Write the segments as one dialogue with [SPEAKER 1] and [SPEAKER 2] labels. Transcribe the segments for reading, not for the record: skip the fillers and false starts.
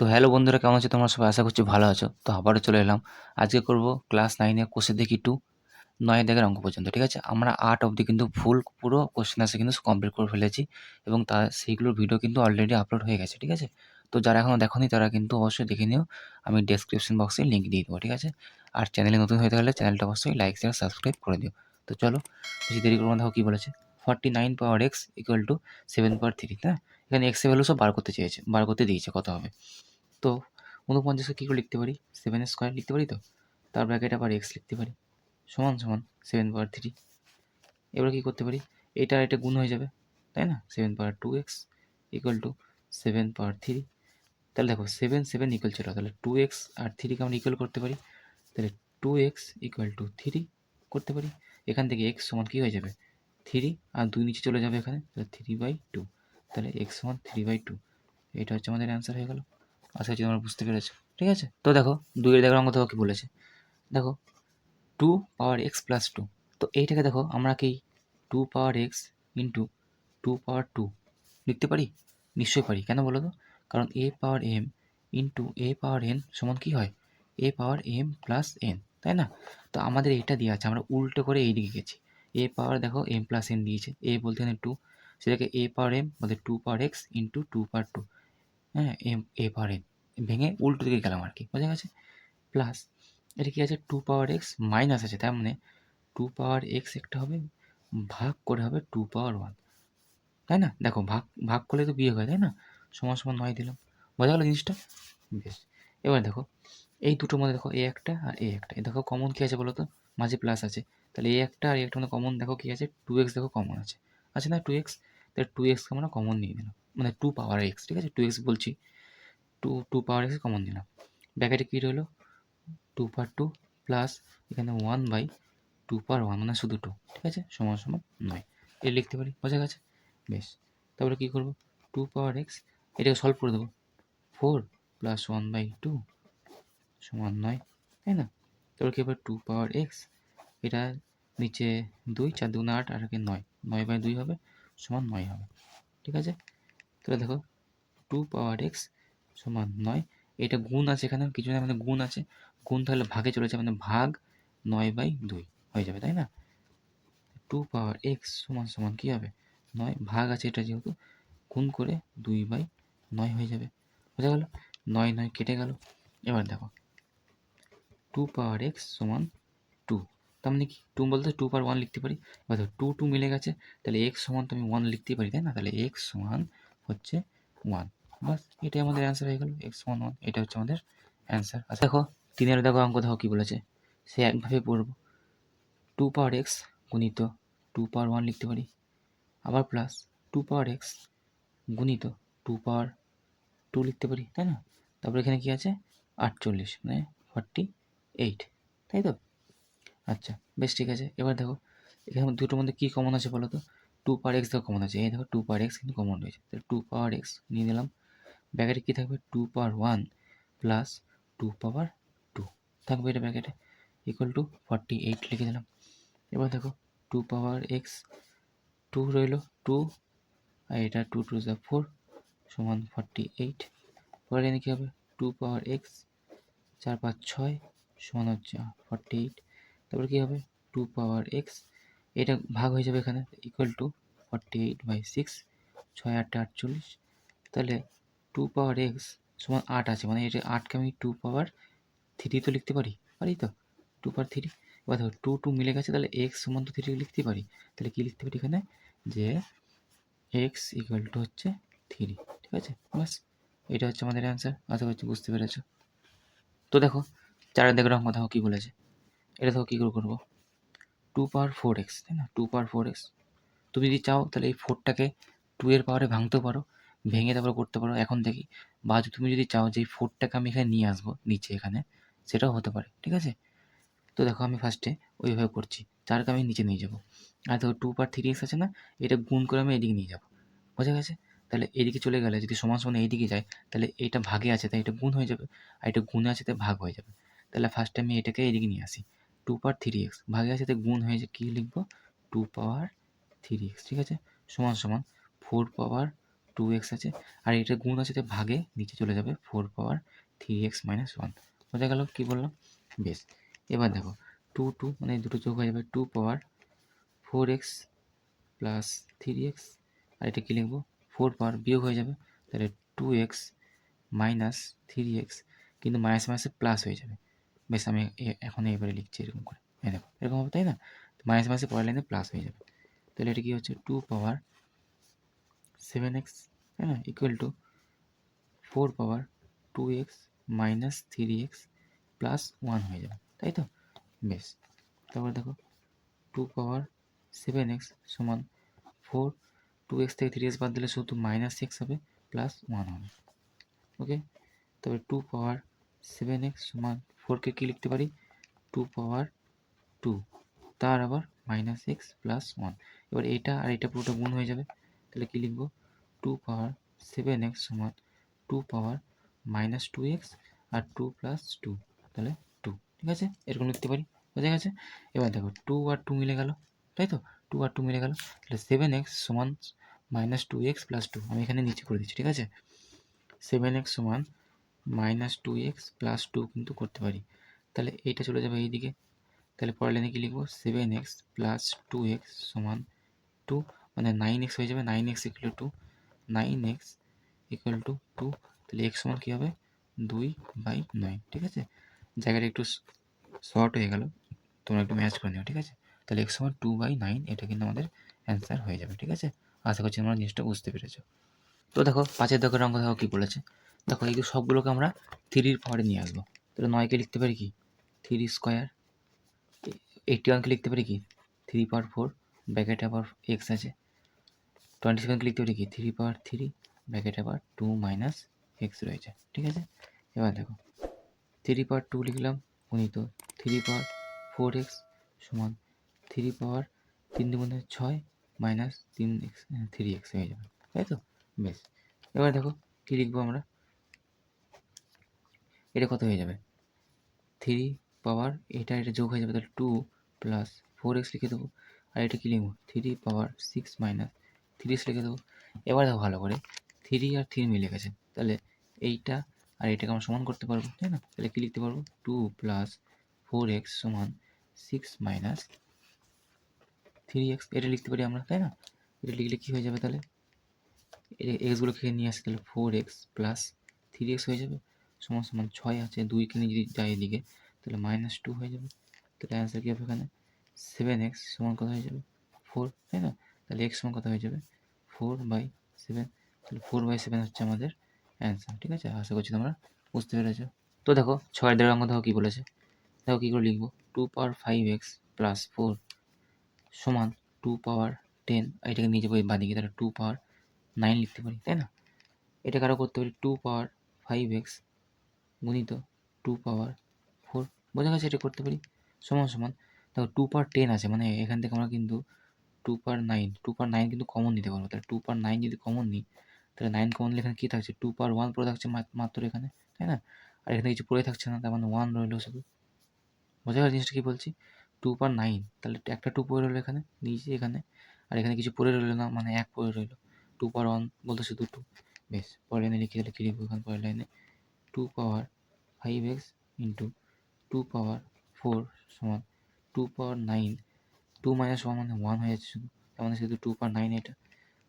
[SPEAKER 1] তো হ্যালো বন্ধুরা, কেমন আছো তোমরা সবাই? আশা করছি ভালো আছো। তো আবারও চলে এলাম। আজকে করব ক্লাস 9 এর কোষে দেখি 2 9 দাগের অঙ্ক পর্যন্ত, ঠিক আছে? আমরা 8 অবধি কিন্তু পুরো কোশ্চেন আনসার কিন্তু কমপ্লিট করে ফেলেছি এবং সেইগুলোর ভিডিও কিন্তু অলরেডি আপলোড হয়ে গেছে, ঠিক আছে? তো যারা এখনও দেখোনি তারা কিন্তু অবশ্যই দেখে নিও। আমি ডেসক্রিপশন বক্সে লিঙ্ক দিয়ে দেবো, ঠিক আছে? আর চ্যানেলে নতুন হয়ে থাকলে চ্যানেলটা অবশ্যই লাইক, শেয়ার, সাবস্ক্রাইব করে দিও। তো চলো, বেশি দেরি করবো না, দেখো কী বলেছে। 49 পাওয়ার এক্স ইকুয়াল টু 7 পাওয়ার 3, না? এখানে এক্স এর ভ্যালু সব বার করতে দিয়েছে কত হবে। তো 49কে কী করে লিখতে পারি? 7 এর স্কোয়ার লিখতে পারি তো। তার ব্র্যাকেট আবার এক্স লিখতে পারি, সমান সমান 7 পাওয়ার 3। এবার কী করতে পারি? এটা আর এটা গুণ হয়ে যাবে, তাই না? 7 পাওয়ার 2x ইকুয়াল টু 7 পাওয়ার 3। তাহলে দেখো 7 ইকুয়াল ছিল, তাহলে 2x আর 3কে আমরা ইকুয়াল করতে পারি। তাহলে 2x ইকুয়াল টু 3 করতে পারি। এখান থেকে x সমান কী হয়ে যাবে? 3 আর 2 নিচে চলে যাবে এখানে, তাহলে 3/2। তাহলে x সমান 3/2। এটা হচ্ছে আমাদের অ্যান্সার হয়ে গেল। আশা করছি তোমরা বুঝতে পেরেছো, ঠিক আছে? তো দেখো 2 এর দাগের অঙ্ক দেখো কী বলেছে। দেখো 2 পাওয়ার এক্স প্লাস 2। তো এইটাকে দেখো আমরা কি 2 পাওয়ার এক্স ইন্টু 2 পাওয়ার 2 লিখতে পারি? নিশ্চয়ই পারি। কেন বলো তো? কারণ এ পাওয়ার এম ইন্টু এ পাওয়ার এন সমান কী হয়? এ পাওয়ার এম প্লাস এন, তাই না? তো আমাদের এটা দেওয়া আছে, আমরা উল্টো করে এই দিকে গেছি। এ পাওয়ার দেখো এম প্লাস এন দিয়েছে, এ বলতে এখানে 2, সেটাকে এ পাওয়ার এম বলতে 2 পাওয়ার এক্স ইন্টু 2 পাওয়ার 2, হ্যাঁ, এম এ পাওয়ার এন ভেঙে উল্টো দিকে গেলাম আর কি, বোঝা গেছে? প্লাস এটা কি আছে? 2 পাওয়ার এক্স মাইনাস আছে, তার মানে 2 পাওয়ার এক্স একটা হবে, ভাগ করে হবে 2 পাওয়ার 1, তাই না? দেখো ভাগ ভাগ করলে তো বিয়োগ হয়, তাই না? সমান সমান 9 দিলাম। বোঝা গেল জিনিসটা? বেশ। এবার দেখো এই দুটোর মধ্যে দেখো এ একটা আর এ একটা, এ দেখো কমন কী আছে বলো তো? মাঝে প্লাস আছে, তাহলে এ একটা আর এ একটা মধ্যে কমন দেখো কী আছে? 2x দেখো কমন আছে না 2x? তাহলে 2xকে আমরা কমন নিয়ে দিলাম, মানে 2 পাওয়ার এক্স, ঠিক আছে? 2x বলছি, 2 পাওয়ার এক্স কমন দিলাম। ব্র্যাকেটে কী রইলো? 2 পাওয়ার 2 প্লাস এখানে 1/2 পাওয়ার 1 মানে শুধু 2, ঠিক আছে? সমান সমান 9। এ লিখতে পারি, বোঝা গেছে? বেশ। তারপরে কী করবো? 2 পাওয়ার এক্স এটাকে সলভ করে দেবো। 4 প্লাস 1/2 সমান 9, তাই না? তারপর কী হবে? 2 পাওয়ার এক্স, এটা নিচে 2, 4 2 8 আর একে 9, 9/2 হবে সমান 9 হবে, ঠিক আছে? তাহলে দেখো 2 পাওয়ার এক্স সমান 9। এটা গুণ আছে এখানে, কিছু না মানে গুণ আছে, গুণ তাহলে ভাগে চলে যাবে, মানে ভাগ 9/2 হয়ে যাবে, তাই না? 2 পাওয়ার এক্স সমান সমান কী হবে? 9, ভাগ আছে এটা যেহেতু, গুণ করে 2/9 হয়ে যাবে, বোঝা গেল? 9 9 কেটে গেল। এবার দেখো 2 পাওয়ার এক্স সমান 2, তার মানে কি 2 বলতে 2 পাওয়ার 1 লিখতে পারি। এবার দেখো 2 2 মিলে গেছে, তাহলে এক্স সমান তো আমি 1 লিখতেই পারি, তাই না? তাহলে এক্স সমান হচ্ছে 1, বাস এটাই আমাদের অ্যান্সার হয়ে গেল, এক্স সমান 1। এটা হচ্ছে আমাদের অ্যান্সার। আচ্ছা দেখো 3 দেখো অঙ্ক দেখো কী বলেছে, সে একভাবে পড়ব। 2 পাওয়ার এক্স গুণিত 2 পাওয়ার 1 লিখতে পারি, আবার প্লাস 2 পাওয়ার এক্স গুণিত 2 পাওয়ার 2 লিখতে পারি, তাই না? তারপর এখানে কি আছে? 48 মানে 48, তাই তো? আচ্ছা বেশ, ঠিক আছে। এবার দেখো এখানে দুটোর মধ্যে কী কমন আছে বলো তো? 2 পাওয়ার এক্স দেখো কমন আছে, এই দেখো 2 পাওয়ার এক্স কিন্তু কমন রয়েছে, তাহলে 2 পাওয়ার এক্স নিয়ে নিলাম। ব্র্যাকেটে কী থাকবে? 2 পাওয়ার 1 প্লাস 2 পাওয়ার 2 থাকবে এটা ব্র্যাকেটে, ইকুয়াল টু 48 লিখে দিলাম। এবার দেখো 2 পাওয়ার এক্স 2 রইল 2, আর এটা 2 2 যা 4 সমান 48। পরে এখানে কী হবে? 2 পাওয়ার এক্স 4 5 6 সমান হচ্ছে 48। তারপরে কী হবে? 2 পাওয়ার এক্স, এটা ভাগ হয়ে যাবে এখানে, ইকুয়াল টু 48/6, 6 8 48। তাহলে 2 পাওয়ার এক্স সমান 8 আছে, মানে এটা 8কে আমি 2 পাওয়ার 3 তো লিখতে পারি, পারি তো? 2 পাওয়ার 3। এবার দেখো 2 2 মিলে গেছে, তাহলে এক্স সমান তো 3 লিখতে পারি। তাহলে কী লিখতে পারি এখানে? যে এক্স ইকুয়াল টু হচ্ছে 3, ঠিক আছে? বাস এটা হচ্ছে আমাদের অ্যান্সার। আশা করছি বুঝতে পেরেছো। তো দেখো 4 দেখো অঙ্ক দেখো কী বলেছে। এটা দেখো কী করে করবো? 2 পাওয়ার 4x, তাই না? 2 পাওয়ার 4x, তুমি যদি চাও তাহলে এই 4টাকে 2 এর পাওয়ারে ভাঙতেও পারো, ভেঙে তারপরে করতে পারো এখন থেকেই। বা তুমি যদি চাও যে এই 4টাকে আমি এখানে নিয়ে আসবো নিচে এখানে, সেটাও হতে পারে, ঠিক আছে? তো দেখো আমি ফার্স্টে ওইভাবে করছি, 4কে আমি নিচে নিয়ে যাবো, আর দেখো 2 পাওয়ার 3x আছে না, এটা গুণ করে আমি এদিকে নিয়ে যাবো, বোঝা গেছে? তাহলে এদিকে চলে গেলে যদি সমান সমান এইদিকে যায়, তাহলে এটা ভাগে আছে তাই এটা গুণ হয়ে যাবে, আর এটা গুণে আছে তাই ভাগ হয়ে যাবে। তাহলে ফার্স্টে আমি এটাকে এদিকে নিয়ে আসি, 2 পাওয়ার 3x ভাগে আছে তাই গুণ হয়ে যায়, কী লিখবো? 2 পাওয়ার 3x, ঠিক আছে? সমান সমান 4 পাওয়ার টু এক্স আছে, আর এটা গুণ আছে, তো ভাগে নিচে চলে যাবে 4^3x - 1। বোঝা গেল কী বললাম? বেশ, এবার দেখো টু মানে দুটো যোগ হয়ে যাবে 2^4x + 3x, আর এটা কী লিখবো? 4 বিয়োগ হয়ে যাবে, তাহলে 2x - 3x, কিন্তু মাইনাস মাইনাসে প্লাস হয়ে যাবে। বেশ, আমি এখন এবারে লিখছি এরকম করে, দেখো এরকম হবে, তাই না? মাইনাস মাইনাসে পরের লাইনে প্লাস হয়ে যাবে, তাহলে এটা কী হচ্ছে 2^7x, তাই না, ইকুয়াল টু 4^2x - 3x + 1 হয়ে যাবে, তাই তো? বেশ, তারপর দেখো 2^7x সমান 4, 2x থেকে 3x বাদ দিলে শুধু -x হবে +1 হবে। ওকে, তবে 2^7x সমান 4কে কী লিখতে পারি? 2^2, তার আবার -x + 1। এবার এটা আর এটা পুরোটা গুণ হয়ে যাবে, তাহলে কী লিখবো? 2^7x সমান 2^-2x আর 2 + 2, তাহলে 2, ঠিক আছে? এরকম লিখতে পারি, বোঝা গেছে? এবার দেখো 2 আর 2 মিলে গেল, তাই তো? 2 আর 2 মিলে গেল, তাহলে 7x সমান -2x + 2, আমি এখানে নিচে করে দিচ্ছি, ঠিক আছে? 7x সমান -2x + 2 কিন্তু করতে পারি, তাহলে এইটা চলে যাবে এইদিকে, তাহলে পরের লাইনে কী লিখবো? 7x + 2x সমান 2, মানে 9x হয়ে যাবে, 9x = 2, 9x = 2, তাহলে x সমান কী হবে? 2/9, ঠিক আছে? জায়গাটা একটু শর্ট হয়ে গেল, তোমরা একটু ম্যাচ করে নিও, ঠিক আছে? তাহলে x সমান 2/9, এটা কিন্তু আমাদের অ্যান্সার হয়ে যাবে, ঠিক আছে? আশা করছি তোমরা জিনিসটা বুঝতে পেরেছো। তো দেখো 5-এর দাগের অঙ্ক দেখো কী বলেছে। দেখো এই সবগুলোকে আমরা 3-র পাওয়ারে নিয়ে আসবো, তাহলে 9কে লিখতে পারি কি 3², 81কে লিখতে পারি কি 3^4, ব্র্যাকেটে আবার x আছে, 27কে লিখতে পারি কি 3^3, ব্র্যাকেটে আবার 2 - x রয়েছে, ঠিক আছে? এবার দেখো 3^2 লিখলাম, গুণিত 3^4x সমান 3^3 × 6 - 3x 3x হয়ে যাবে, তাই তো? বেশ, এবার দেখো কী লিখবো আমরা? এটা কত হয়ে যাবে? 3 এটা যোগ হয়ে যাবে, তাহলে 2 + 4x লিখে দেবো, আর এটা কী লিখবো? 3^6 - 3x লিখে দেবো। এবার দেখো ভালো করে 3 আর 3 মিলে গেছে, তাহলে এইটা আর এটাকে আমরা সমান করতে পারবো, তাই না? তাহলে কী লিখতে পারবো? 2 + 4x সমান 6 - 3x, এটা লিখতে পারি আমরা, তাই না? এটা লিখলে কী হয়ে যাবে? তাহলে এক্সগুলোকে নিয়ে আসে, তাহলে 4x + 3x হয়ে যাবে, সমান সমান 6 আছে, 2কে নিয়ে যদি যায় এদিকে, তাহলে -2 হয়ে যাবে, তাহলে অ্যান্সার কী হবে এখানে? 7x সমান কত হয়ে যাবে? 4, তাই না? তাহলে x সমান কত হয়ে যাবে? 4/7, তাহলে 4/7 হচ্ছে আমাদের অ্যান্সার, ঠিক আছে? আশা করছি তোমরা বুঝতে পেরেছো। তো দেখো 6-এর দাগের অঙ্ক দেখো কী বলেছে। দেখো কী করে লিখবো? 2^5x + 4 সমান 2^10, এটাকে নিচে বাঁদিকে, তাহলে 2^9 লিখতে পারি, তাই না? এটাকে আরও করতে পারি 2^5x গুণিত 2^4, বোঝা গেছে? এটা করতে পারি, সমান সমান দেখো 2^10 আছে, মানে এখান থেকে আমরা কিন্তু 2^9 কিন্তু কমন নিতে পারবো, তাহলে 2^9 যদি কমন নিই, তাহলে 9 কমন নিলে এখানে কী থাকছে? 2^1 পড়ে থাকছে মাত্র এখানে, তাই না? আর এখানে কিছু পড়ে থাকছে না, তার মানে 1 রইলো শুধু। বোঝা গেল জিনিসটা কী বলছি? 2^9, তাহলে একটা 2 পড়ে রইলো এখানে নিচে, এখানে, আর এখানে কিছু পড়ে রইলো না, মানে 1 পড়ে রইলো। 2^1 বলতে শুধু 2। বেশ, পরের লাইনে লিখে দিলে কী লিখবো? এখানে পরের লাইনে 2^5x × 2^4 সমান 2^9, 2 - 1 মানে 1 হয়ে যাচ্ছে শুধু, তার মানে শুধু 2^9 এটা।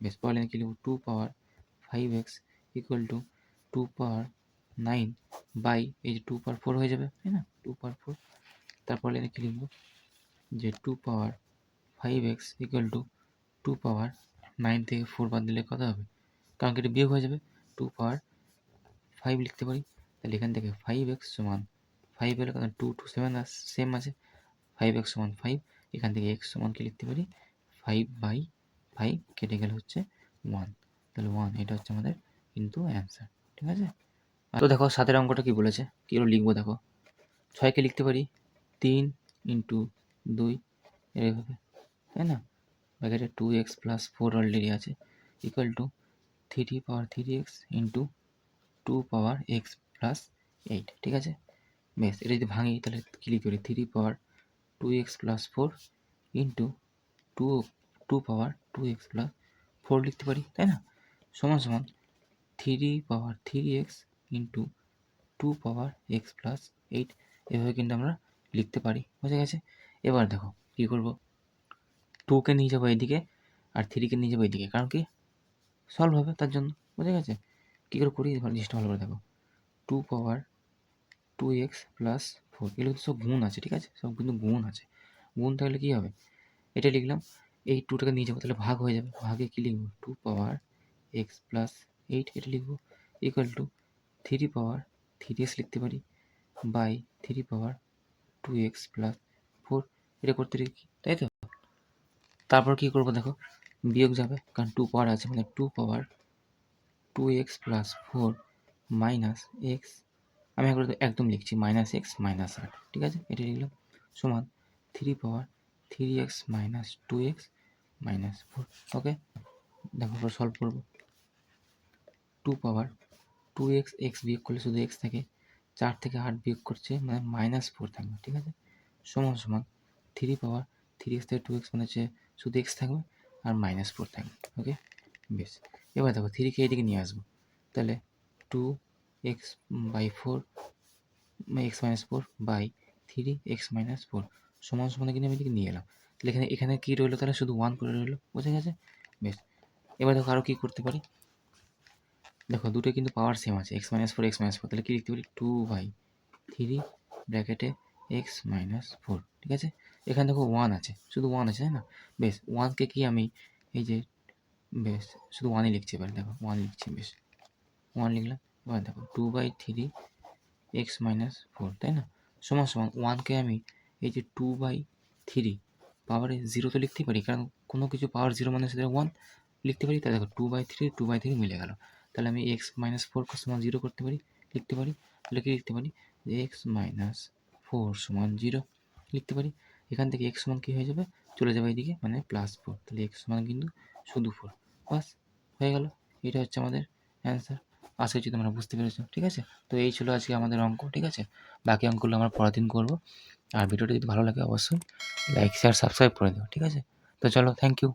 [SPEAKER 1] বেশ, পরের লাইনে কী লিখবো? 2^5x = 2^9 বাই এই যে 2^4 হয়ে যাবে, তাই না? 2^4, তারপর লাইনে কী লিখবো? যে 2^5x = 2^9 থেকে 4 বাদ দিলে কত হবে? কারণ কি এটা বিয়োগ হয়ে যাবে, 2^5 লিখতে পারি, তাহলে এখান থেকে 5x সমান 5 হলে, কারণ 2 2 7 সেম আছে, 5x সমান 5, এখান থেকে x সমান কি লিখতে পারি? 5/5 কেটে গেলে হচ্ছে 1, তাহলে 1, এটা হচ্ছে আমাদের কিন্তু অ্যান্সার, ঠিক আছে? তো দেখো 7-এর অঙ্কটা কী বলেছে, কী লিখবো দেখো। 6কে লিখতে পারি 3 × 2 এভাবে, তাই না? ব্র্যাকেটে 2x + 4 অলরেডি আছে, ইকুয়াল টু 3^3x × 2^x + 8, ঠিক আছে? বেশ, এটা যদি ভাঙি তাহলে কী লিখতে পারি? 3^2x + 4 × 2^2x + 4 লিখতে পারি, তাই না? সমান সমান 3 x ইন্টু 2x+8 এভাবে কিন্তু আমরা লিখতে পারি। বুঝে গেছে? এবার দেখো কী করবো, 2কে নিয়ে যাবো এইদিকে আর 3কে নিয়ে যাবো এইদিকে, কারণ কি সলভ হবে তার জন্য। বুঝে গেছে? কী করে করি জিনিসটা ভালো করে দেখো, 2x+4 এগুলো কিন্তু সব গুণ আছে, ঠিক আছে? সব কিন্তু গুণ আছে। গুণ থাকলে কী হবে, এটা লিখলাম, এই 2টাকে নিয়ে যাবো তাহলে ভাগ হয়ে যাবে, ভাগে কী লিখবো, 2x+8 এটা লিখবো, ইকুয়াল টু 3x লিখতে পারি বাই 3/2x+4 এটা করতে লিখি, তাই তো? তারপর কী করবো দেখো, বিয়োগ যাবে, কারণ 2 পাওয়ার আছে, মানে 2x+4 মাইনাস এক্স, আমি একদম লিখছি -x-8, ঠিক আছে? এটা লিখলাম সমান 3/3x-2x-4। ওকে, দেখো পর সলভ করবো, 2/2x, এক্স বিয়োগ করলে শুধু এক্স থাকে, 4 থেকে 8 বিয়োগ করছে মানে -4 থাকবে, ঠিক আছে? সমান সমান 3/3x থেকে 2x মানে হচ্ছে শুধু এক্স থাকবে আর -4 থাকবে। ওকে, বেশ। এবার দেখো 3কে এদিকে নিয়ে আসবো, তাহলে 2x/4 x-4 বাই 3x-4 সমান সমান কিন্তু আমি এদিকে নিয়ে এলাম, তাহলে এখানে কী রইলো, তাহলে শুধু 1 করে রইলো। বুঝে গেছে? বেশ। এবার দেখো আরও কী করতে পারি, দেখো দুটো কিন্তু পাওয়ার সেম আছে, x-4 x-4, তাহলে কী লিখতে পারি, 2/3 ব্র্যাকেটে x-4, ঠিক আছে? এখানে দেখো 1 আছে, শুধু 1 আছে, তাই না? বেশ, 1কে কি আমি এই যে, বেশ শুধু 1ই লিখছি, এবার দেখো 1 লিখছি, বেশ 1 লিখলাম। এবার দেখো 2/3 x-4, তাই না? সমান সমান 1কে আমি এই যে 2/3 পাওয়ারে 0 তো লিখতেই পারি, কারণ কোনো কিছু পাওয়ার 0 মানে সেটা 1 লিখতে পারি। তাই দেখো 2/3 মিলে গেল, তাহলে আমি x-4 সমান 0 করতে পারি, লিখতে পারি। তাহলে কি লিখতে পারি, x-4 সমান 0 লিখতে পারি। এখান থেকে x সমান কী হয়ে যাবে, চলে যাবে এইদিকে, মানে +4, তাহলে x সমান কিন্তু শুধু 4। বাস, হয়ে গেল। এটা হচ্ছে আমাদের অ্যান্সার। আশা করছি তোমরা বুঝতে পেরেছো, ঠিক আছে? তো এই ছিল আজকে আমাদের অঙ্ক, ঠিক আছে? বাকি অঙ্কগুলো আমরা পরের দিন করবো। আর ভিডিওটা যদি ভালো লাগে অবশ্যই লাইক, শেয়ার, সাবস্ক্রাইব করে দিও, ঠিক আছে? তো চলো, থ্যাংক ইউ।